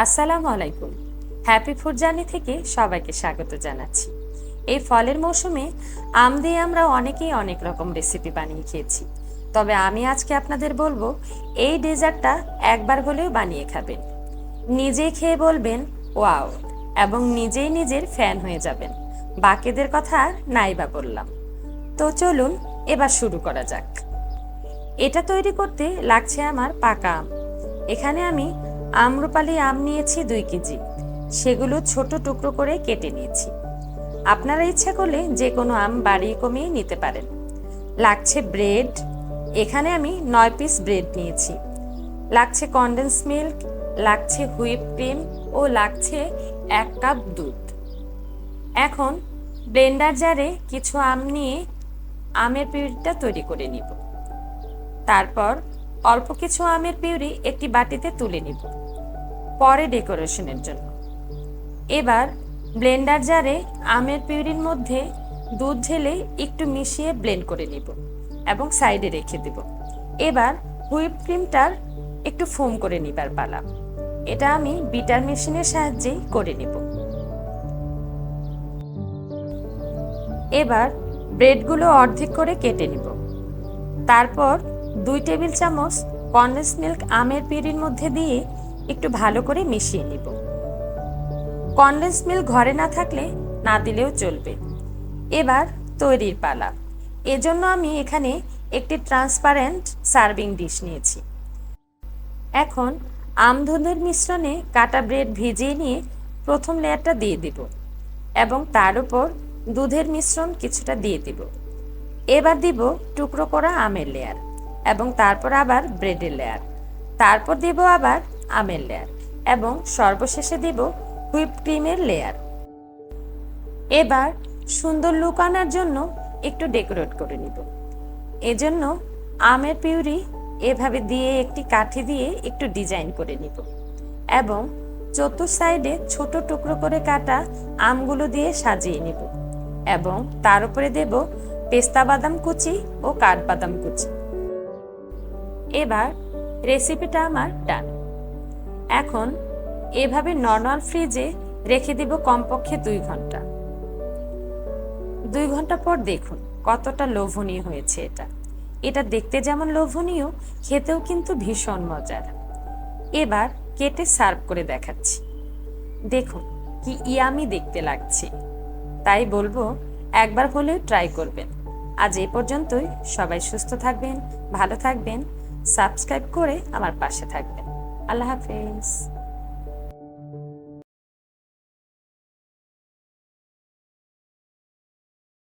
আসসালামু আলাইকুম। Happy food journey থেকে সবাইকে স্বাগত জানাচ্ছি। এই ফলের মৌসুমে আম দিয়ে আমরা অনেকেই অনেক রকম রেসিপি বানিয়ে খেয়েছি। তবে আমি আজকে আপনাদের বলবো এই ডেজার্টটা একবার হলেও বানিয়ে খাবেন। নিজেই খেয়ে বলবেন ওয়াও, এবং নিজেই নিজের ফ্যান হয়ে যাবেন। বাকিদের কথা আর নাই বা বললাম। তো চলুন এবার শুরু করা যাক। এটা তৈরি করতে লাগছে আমার পাকা আম। এখানে আমি আম্রপালি আম নিয়েছি 2 কেজি। সেগুলো ছোট টুকরো করে কেটে নিয়েছি। আপনারা ইচ্ছা করলে যে কোনো আম বাড়িয়ে কমিয়ে নিতে পারেন। লাগছে ব্রেড। এখানে আমি 9 পিস ব্রেড নিয়েছি। লাগছে কনডেন্স মিল্ক, লাগছে হুইপ ক্রিম ও লাগছে 1 কাপ দুধ। এখন ব্লেন্ডার জারে কিছু আম নিয়ে আমের পিউরিটা তৈরি করে নিব। তারপর অল্প কিছু আমের পিউরি একটি বাটিতে তুলে নিব পরে ডেকোরেশনের জন্য। এবার ব্লেন্ডার জারে আমের পিউরির মধ্যে দুধ ঢেলে একটু মিশিয়ে ব্লেন্ড করে নিব এবং সাইডে রেখে দেব। এবার হুইপ ক্রিমটার একটু ফোম করে নিবার পালা। এটা আমি বিটার মেশিনের সাহায্যেই করে নিব। এবার ব্রেডগুলো অর্ধেক করে কেটে নিব। তারপর 2 টেবিল চামচ কনডেন্স মিল্ক আমের পিউরির মধ্যে দিয়ে একটু ভালো করে মিশিয়ে নিব। কনডেন্স মিল্ক ঘরে না থাকলে না দিলেও চলবে। এবার তৈরির পালা। এজন্য আমি এখানে একটি ট্রান্সপারেন্ট সার্ভিং ডিশ নিয়েছি। এখন আমদুধের মিশ্রণে কাটা ব্রেড ভিজিয়ে নিয়ে প্রথম লেয়ারটা দিয়ে দিব এবং তার উপর দুধের মিশ্রণ কিছুটা দিয়ে দিব। এবার দিব টুকরো করা আমের লেয়ার এবং তারপর আবার ব্রেডের লেয়ার। তারপর দিব আবার আমের লেয়ার এবং সর্বশেষে দিব হুইপ ক্রিমের লেয়ার। এবার সুন্দর লুক আনার জন্য একটু ডেকোরেট করে নিব। এজন্য আমের পিউরি এভাবে দিয়ে একটি কাঠি দিয়ে একটু ডিজাইন করে নিব এবং চতুর সাইডে ছোট টুকরো করে কাটা আমগুলো দিয়ে সাজিয়ে নিব এবং তার উপরে দেব পেস্তা বাদাম কুচি ও কাঠবাদাম কুচি। এবার রেসিপিটা আমার ডান। এখন এভাবে নর্মাল ফ্রিজে রেখে দিব কমপক্ষে 2 ঘন্টা। 2 ঘন্টা পর দেখুন কতটা লোভনীয় হয়েছে। এটা দেখতে যেমন লোভনীয়, খেতেও কিন্তু ভীষণ মজার। এবার কেটে সার্ভ করে দেখাচ্ছি। দেখুন কি ইয়ামি দেখতে লাগছে। তাই বলবো একবার হলেও ট্রাই করবেন। আজ এই পর্যন্তই। সবাই সুস্থ থাকবেন, ভালো থাকবেন, সাবস্ক্রাইব করে আমার পাশে থাকবেন। আল্লাহ হাফেজ।